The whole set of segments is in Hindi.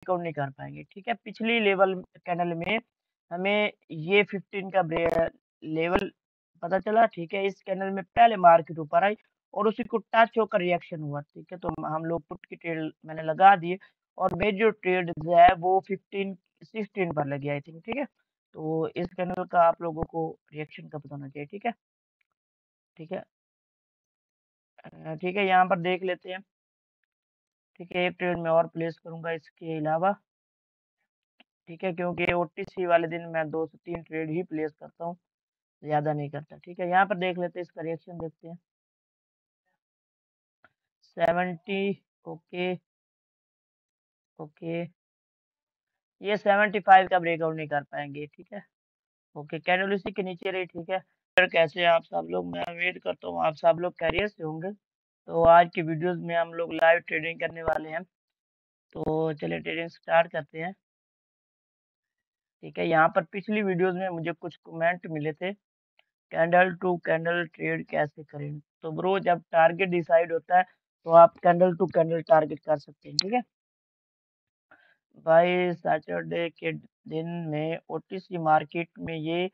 ब्रेकआउट नहीं कर पाएंगे। ठीक है, पिछली लेवल कैंडल में हमें ये 15 का लेवल पता चला। ठीक है, इस कैंडल में पहले मार्केट ऊपर आई और उसी को टच होकर रिएक्शन हुआ। ठीक है, तो हम लोग पुट की ट्रेड मैंने लगा दिए और मेरी जो ट्रेड जो है वो 15-16 पर लगी आई थिंक। ठीक है, तो इस कैंडल का आप लोगों को रिएक्शन का पता होना चाहिए। ठीक है, ठीक है, ठीक है, यहाँ पर देख लेते हैं। ठीक है, एक ट्रेड मैं और प्लेस करूंगा इसके अलावा। ठीक है, क्योंकि ओटीसी वाले दिन मैं 2 से 3 ट्रेड ही प्लेस करता हूँ, ज्यादा नहीं करता। ठीक है, यहाँ पर देख लेते हैं, इसका रिएक्शन देखते हैं। 70, ओके ओके, ये 75 का ब्रेकआउट नहीं कर पाएंगे। ठीक है, ओके, कैंडल उसी के नीचे रही। ठीक है, फिर कैसे हैं आप सब लोग? मैं उम्मीद करता हूँ आप सब लोग कैरियर से होंगे। तो आज की वीडियोस में हम लोग लाइव ट्रेडिंग करने वाले हैं, तो चलिए ट्रेडिंग स्टार्ट करते हैं। ठीक है, यहाँ पर पिछली वीडियोस में मुझे कुछ कमेंट मिले थे, कैंडल टू कैंडल ट्रेड कैसे करें। तो ब्रो, जब टारगेट डिसाइड होता है तो आप कैंडल टू कैंडल टारगेट कर सकते हैं। ठीक है भाई, सैटरडे के दिन में ओटीसी मार्केट में ये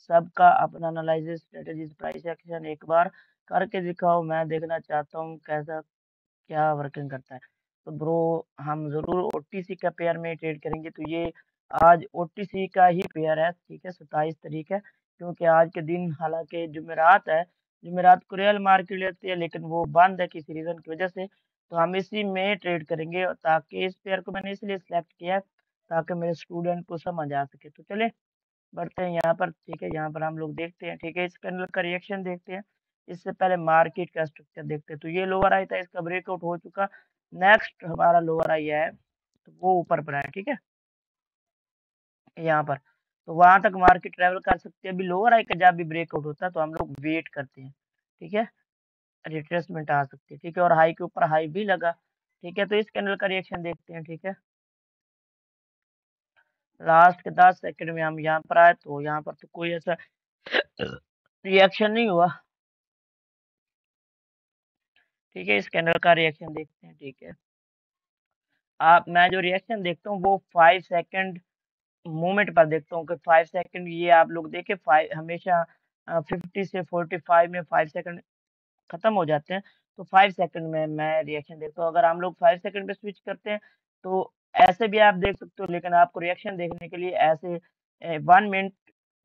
सबका अपना एनालिसिस स्ट्रेटेजीज प्राइस एक्शन एक बार करके दिखाओ, मैं देखना चाहता हूँ कैसा क्या वर्किंग करता है। तो ब्रो, हम जरूर ओटीसी का पेयर में ट्रेड करेंगे। तो ये आज ओटीसी का ही पेयर है। ठीक है, 27 तारीख है, क्योंकि आज के दिन हालांकि जुमेरात है, जुमेरात को रियल मार्केट लेती है, लेकिन वो बंद है किसी रीजन की वजह से। तो हम इसी में ट्रेड करेंगे, ताकि इस पेयर को मैंने इसलिए सिलेक्ट किया है ताकि मेरे स्टूडेंट को समझ आ सके। तो चले बढ़ते हैं यहाँ पर। ठीक है, यहाँ पर हम लोग देखते हैं। ठीक है, इस कैंडल का रिएक्शन देखते हैं। इससे पहले मार्केट का स्ट्रक्चर देखते हैं। तो ये लोअर आई था, इसका ब्रेकआउट हो चुका। नेक्स्ट हमारा लोअर आई है, तो वो ऊपर पर है। ठीक है, यहाँ पर तो वहां तक मार्केट ट्रेवल कर सकती है। अभी लोअर आई का जब भी ब्रेकआउट होता है तो हम लोग वेट करते हैं। ठीक है, रिट्रेसमेंट आ सकती है। ठीक है, और हाई के ऊपर हाई भी लगा। ठीक है, तो इस कैंडल का रिएक्शन देखते हैं। ठीक है, लास्ट के 10 सेकंड में हम यहाँ पर आए, तो यहाँ पर तो कोई ऐसा रिएक्शन नहीं हुआ। ठीक है, इस कैंडल का रिएक्शन देखते हैं। ठीक है, मैं जो रिएक्शन देखता हूँ वो 5 सेकंड मूवमेंट पर देखता हूँ कि 5 सेकंड, ये आप लोग देखे 5 हमेशा 50 से 45 में 5 सेकंड खत्म हो जाते हैं। तो 5 सेकंड में मैं रिएक्शन देखता हूँ। अगर हम लोग 5 सेकंड पे स्विच करते हैं तो ऐसे भी आप देख सकते हो, लेकिन आपको रिएक्शन देखने के लिए ऐसे 1 मिनट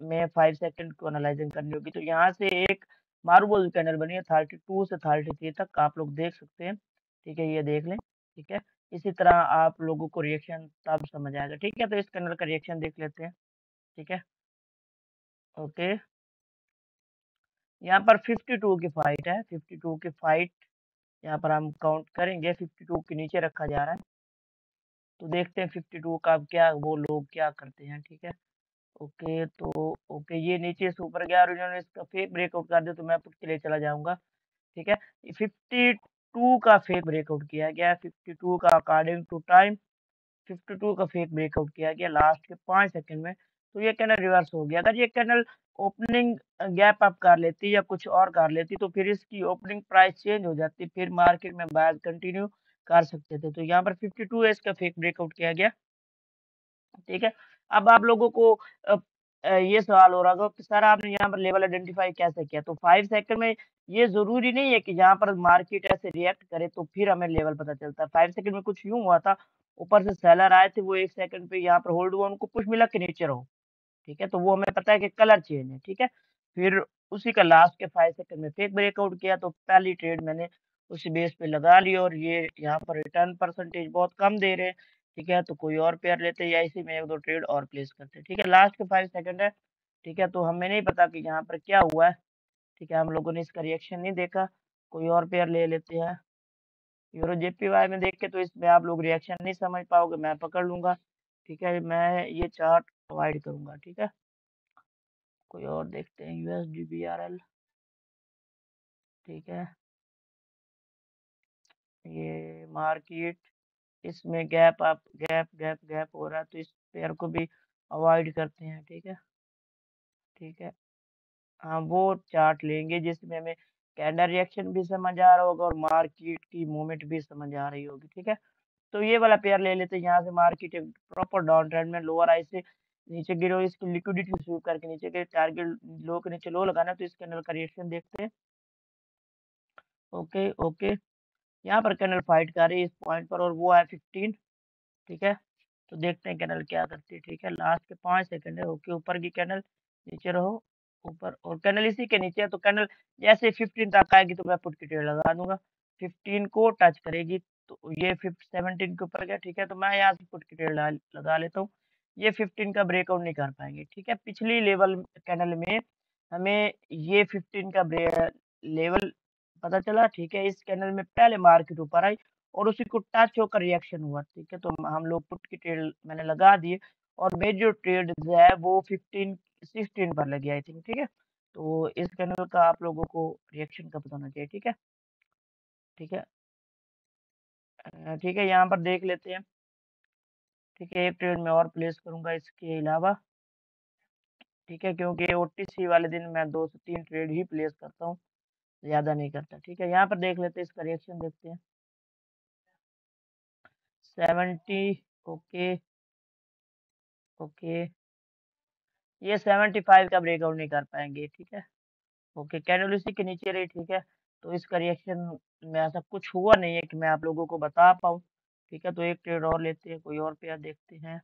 में 5 सेकंड को एनालाइजिंग करनी होगी। तो यहाँ से एक मार्बल कैंडल बनी है 32 से 33 तक, आप लोग देख सकते हैं। ठीक है, ये देख लें। ठीक है, इसी तरह आप लोगों को रिएक्शन तब समझ आएगा। ठीक है, तो इस कैंडल का रिएक्शन देख लेते हैं। ठीक है, ओके, यहाँ पर 52 की फाइट है, 52 की फाइट यहाँ पर हम काउंट करेंगे। 52 के नीचे रखा जा रहा है, तो देखते हैं 52 का अब क्या वो लोग क्या करते हैं। ठीक है, ओके, तो ओके, ये नीचे से ऊपर गया और इन्होंने इसका फेक ब्रेकआउट कर दिया, तो मैं पुट के लिए चला जाऊंगा। ठीक है, 52 का फेक ब्रेकआउट किया गया, 52 का अकॉर्डिंग टू टाइम 52 का फेक ब्रेकआउट किया गया लास्ट के 5 सेकंड में। तो ये कैंडल रिवर्स हो गया। अगर ये कैंडल ओपनिंग गैप अप कर लेती या कुछ और कर लेती तो फिर इसकी ओपनिंग प्राइस चेंज हो जाती, फिर मार्केट में बाय कंटिन्यू कर सकते थे। तो यहाँ पर 52 है, इसका फेक ब्रेकआउट किया गया। ठीक है, अब आप लोगों को ये सवाल हो रहा होगा कि सर आपने यहाँ पर लेवल आइडेंटिफाई कैसे किया? तो 5 सेकंड में ये जरूरी नहीं है कि यहाँ पर मार्केट ऐसे रिएक्ट करे तो फिर हमें लेवल पता चलता है। 5 सेकंड में कुछ यूं हुआ था, ऊपर से सेलर आए थे, वो 1 सेकंड पे यहाँ पर होल्ड हुआ, उनको पुश मिला कि नीचे रहो। ठीक है, तो वो हमें पता है कि कलर चेंज है। ठीक है, फिर उसी का लास्ट के 5 सेकंड में फेक ब्रेकआउट किया, तो पहली ट्रेड मैंने उसी बेस पे लगा ली और ये यहाँ पर रिटर्न परसेंटेज बहुत कम दे रहे हैं। ठीक है, तो कोई और पेयर लेते या इसी में 1-2 ट्रेड और प्लेस करते। ठीक है, लास्ट के 5 सेकंड है। ठीक है, तो हमें नहीं पता कि यहाँ पर क्या हुआ है। ठीक है, हम लोगों ने इसका रिएक्शन नहीं देखा, कोई और पेयर ले लेते हैं। यूरो जेपीवाई में देख के तो इसमें आप लोग रिएक्शन नहीं समझ पाओगे, मैं पकड़ लूंगा। ठीक है, मैं ये चार्ट अवॉइड करूंगा। ठीक है, कोई और देखते हैं, यूएसडी बीआरएल। ठीक है, ये मार्केट, इसमें gap up gap gap gap हो रहा है, तो इस पेयर को भी अवॉइड करते हैं। ठीक है, ठीक है, हाँ वो चार्ट लेंगे जिसमें हमें कैंडल रिएक्शन भी समझ आ रहा होगा और मार्केट की मूवमेंट भी समझ आ रही होगी। ठीक है, तो ये वाला पेयर ले लेते हैं। यहाँ से मार्केट प्रॉपर डाउन ट्रेंड में लोअर आई से नीचे गिरो, इसकी लिक्विडिटी स्वीप करके नीचे के टारगेट लो के नीचे लो लगाना है, तो इस कैंडल का रिएक्शन देखते हैं। ओके ओके, यहाँ पर कैंडल फाइट कर रही है इस पॉइंट पर और वो है 15। ठीक है, तो देखते हैं कैंडल क्या करती है। ठीक है, लास्ट के 5 सेकंड है। ओके, ऊपर की कैंडल, नीचे रहो ऊपर, और कैंडल इसी के नीचे है। तो कैंडल जैसे 15 तक आएगी तो मैं पुट की ट्रेड लगा दूंगा। 15 को टच करेगी तो ये 17 के ऊपर गया। ठीक है, तो मैं यहाँ से पुट की ट्रेड लगा लेता हूँ। ये 15 का ब्रेकआउट नहीं कर पाएंगे। ठीक है, पिछली लेवल कैंडल में हमें ये 15 का लेवल पता चला। ठीक है, इस कैंडल में पहले मार्केट ऊपर आई और उसी को टच होकर रिएक्शन हुआ। ठीक है, तो हम लोग पुट की ट्रेड मैंने लगा दिए और मेरी जो ट्रेड है वो 16 पर लगी आई थिंक। ठीक है, तो इस कैंडल का आप लोगों को रिएक्शन कब होना चाहिए। ठीक है, ठीक है, ठीक है, यहाँ पर देख लेते हैं। ठीक है, एक ट्रेड मैं और प्लेस करूंगा इसके अलावा। ठीक है, क्योंकि ओटीसी वाले दिन मैं 2 से 3 ट्रेड ही प्लेस करता हूँ, ज्यादा नहीं करता। ठीक है, यहाँ पर देख लेते हैं, इसका रिएक्शन देखते हैं। 70, ओके ओके, ये 75 का ब्रेकआउट नहीं कर पाएंगे। ठीक है, ओके, कैंडल उसी के नीचे रही। ठीक है, तो इसका रिएक्शन में ऐसा कुछ हुआ नहीं है कि मैं आप लोगों को बता पाऊँ। ठीक है, तो एक ट्रेड और लेते हैं, कोई और पेयर देखते हैं।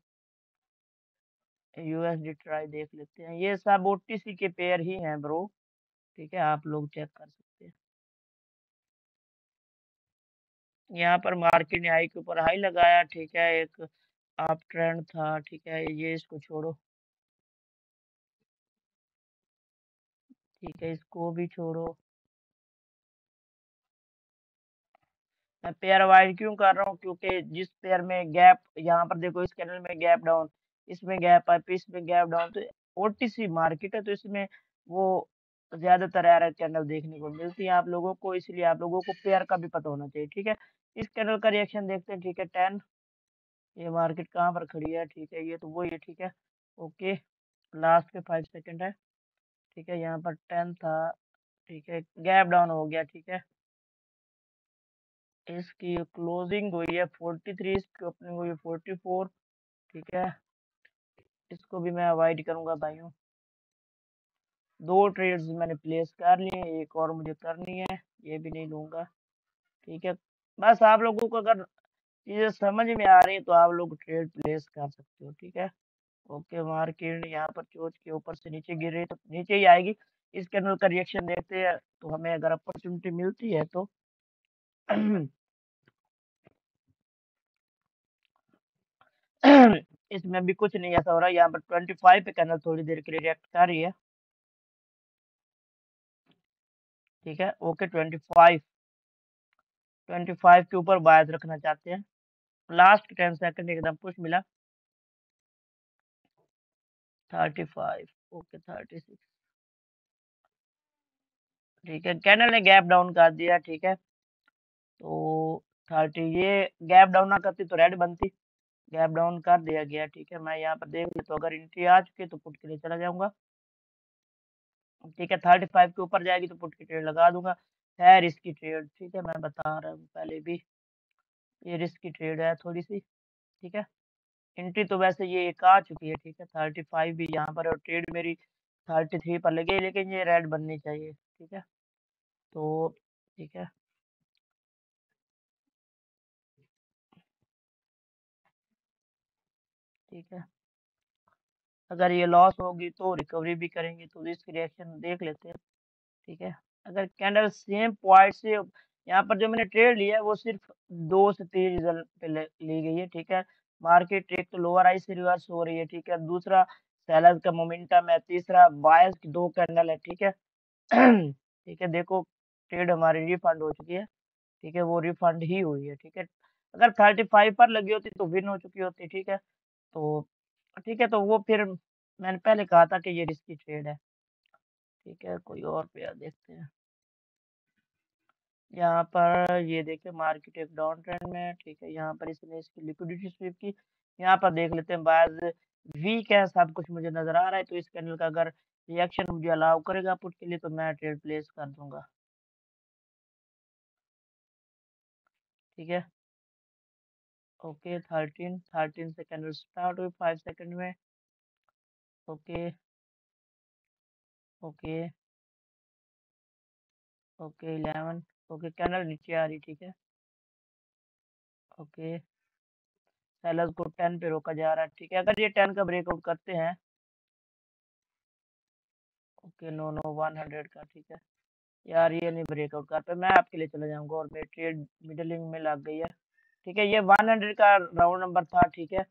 यूएसडी ट्राई देख लेते हैं। ये सब ओटीसी के पेयर ही हैं ब्रो। ठीक है, आप लोग चेक कर सकते हैं। यहाँ पर मार्केट ने हाई के ऊपर हाई लगाया। ठीक है, एक अप ट्रेंड था। ठीक है, ये इसको छोड़ो। ठीक है, इसको भी छोड़ो। मैं पेयर अवॉइड क्यों कर रहा हूँ, क्योंकि जिस पेयर में गैप, यहाँ पर देखो इस कैंडल में गैप डाउन, इसमें गैप अप, इसमें गैप डाउन, तो ओटीसी मार्केट है तो इसमें वो ज्यादातर एरर कैंडल देखने को मिलती है आप लोगों को, इसलिए आप लोगों को पेयर का भी पता होना चाहिए। ठीक है, इस कैंडल का रिएक्शन देखते हैं। ठीक है, 10, ये मार्केट कहाँ पर खड़ी है। ठीक है, ये तो वही है। ठीक है, ओके, लास्ट के 5 सेकंड है। ठीक है, यहाँ पर 10 था। ठीक है, गैप डाउन हो गया। ठीक है, इसकी क्लोजिंग हुई है 43, इसकी ओपनिंग हुई है 44। ठीक है, इसको भी मैं अवॉइड करूंगा भाइयों। 2 ट्रेड्स मैंने प्लेस कर लिए, एक और मुझे करनी है, ये भी नहीं लूंगा। ठीक है, बस आप लोगों को अगर चीजें समझ में आ रही है तो आप लोग ट्रेड प्लेस कर सकते हो। ठीक है, ओके, मार्केट यहाँ पर चोच के ऊपर से नीचे गिर रही है तो नीचे ही आएगी। इस कैंडल का रिएक्शन देखते हैं, तो हमें अगर अपॉर्चुनिटी मिलती है तो इसमें भी कुछ नहीं ऐसा हो रहा है। यहाँ पर 25 पे कैंडल थोड़ी देर के लिए रिएक्ट कर रही है। ठीक है, ओके, 25 के ऊपर बायस रखना चाहते हैं। लास्ट 10 सेकंड एकदम पुश मिला। 35, ओके, 36। ठीक है, कैंडल ने गैप डाउन कर दिया। ठीक है, तो 30, ये गैप डाउन ना करती तो रेड बनती, गैप डाउन कर दिया गया। ठीक है, मैं यहाँ पर देख लेता हूँ, अगर एंट्री आ चुकी है तो पुट के लिए चला जाऊंगा। ठीक है, 35 के ऊपर जाएगी तो पुट की ट्रेड लगा दूंगा। है रिस्की ट्रेड। ठीक है, मैं बता रहा हूँ पहले भी, ये रिस्की ट्रेड है थोड़ी सी। ठीक है, एंट्री तो वैसे ये एक आ चुकी है। ठीक है, 35 भी यहाँ पर, और ट्रेड मेरी 33 पर लगी है, लेकिन ये रेड बननी चाहिए। ठीक है, तो ठीक है, ठीक है, अगर ये लॉस होगी तो रिकवरी भी करेंगे, तो इसकी रिएक्शन देख लेते हैं। ठीक है, अगर कैंडल सेम पॉइंट से, यहाँ पर जो मैंने ट्रेड लिया है वो सिर्फ 2 से 3 रिजल्ट पे ली गई है। ठीक है, मार्केट एक तो लोअर आई से रिवर्स हो रही है। ठीक है, दूसरा सेलर्स का मोमेंटम है, तीसरा बायर्स की 2 कैंडल है। ठीक है, ठीक है, देखो ट्रेड हमारी रिफंड हो चुकी है। ठीक है, वो रिफंड ही हुई है। ठीक है, अगर 35 पर लगी होती तो विन हो चुकी होती। ठीक है, तो ठीक है, तो वो फिर मैंने पहले कहा था कि ये रिस्की ट्रेड है। ठीक है, कोई और पेयर देखते हैं। यहाँ पर ये देखिए मार्केट एक डाउन ट्रेंड में है। ठीक है, यहाँ पर इसने इसकी लिक्विडिटी स्वीप की। यहाँ पर देख लेते हैं, बायर्स वीक है, सब कुछ मुझे नजर आ रहा है, तो इस कैंडल का अगर रिएक्शन मुझे अलाउ करेगा पुट के लिए तो मैं ट्रेड प्लेस कर दूंगा। ठीक है, ओके 13 सेकेंड स्टार्ट हुई 5 सेकेंड में। Okay okay okay 11। Okay candle नीचे आ रही, ठीक है। ओके सेलर्स को 10 पे रोका जा रहा है, ठीक है। अगर ये 10 का ब्रेकआउट करते हैं, ओके नो नो 100 का, ठीक है। यार ये नहीं ब्रेकआउट कर पे, मैं आपके लिए चला जाऊंगा और मेरी ट्रेड मिडलिंग में लग गई है, ठीक है। ये 100 का राउंड नंबर था, ठीक है।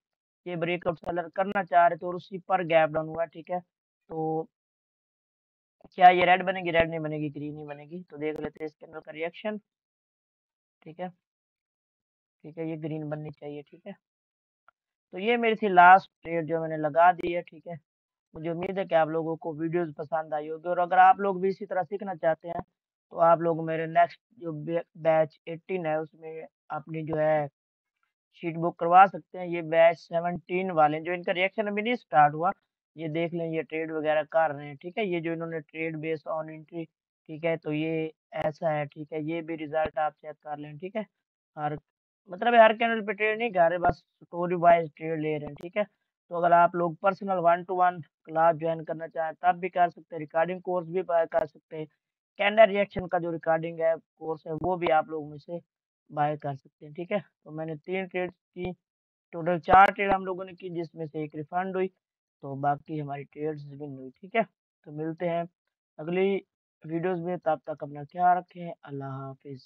ये ब्रेकआउट सेलर करना चाह रहे थे और उसी पर गैप डाउन हुआ, ठीक है। तो क्या ये रेड बनेगी? रेड नहीं बनेगी, ग्रीन ही बनेगी। तो देख लेते हैं इसके अंदर का रिएक्शन, ठीक है। ठीक है ये ग्रीन बननी चाहिए, ठीक है। तो ये मेरी थी लास्ट ट्रेड जो मैंने लगा दी है, ठीक है। मुझे उम्मीद है कि आप लोगों को वीडियोस पसंद आई होगी, और अगर आप लोग भी इसी तरह सीखना चाहते हैं तो आप लोग मेरे नेक्स्ट जो बैच 18 है उसमें अपनी जो है शीट बुक करवा सकते हैं। ये बैच 17 वाले जो इनका रिएक्शन अभी नहीं स्टार्ट हुआ, ये देख लें, ये ट्रेड वगैरह कर रहे हैं, ठीक है। ये जो इन्होंने ट्रेड बेस्ड ऑन एंट्री, ठीक है, तो ये ऐसा है, ठीक है। ये भी रिजल्ट आप चेक कर लें, ठीक है। हर मतलब हर कैंडल पे ट्रेड नहीं कर रहे, बस स्टोरी वाइज ट्रेड ले रहे हैं, ठीक है। तो अगर आप लोग पर्सनल 1-to-1 क्लास ज्वाइन करना चाहें तब भी कर सकते हैं, रिकॉर्डिंग कोर्स भी बाय कर सकते हैं। कैंडल रिएक्शन का जो रिकॉर्डिंग है कोर्स है वो भी आप लोग मुझसे बाय कर सकते हैं, ठीक है। तो मैंने 3 ट्रेड की, टोटल 4 ट्रेड हम लोगों ने की, जिसमें से एक रिफंड हुई, तो बाकी हमारी ट्रेड्स विन हुई, ठीक है। तो मिलते हैं अगली वीडियोस में, तब तक अपना ख्याल रखें। अल्लाह हाफिज़।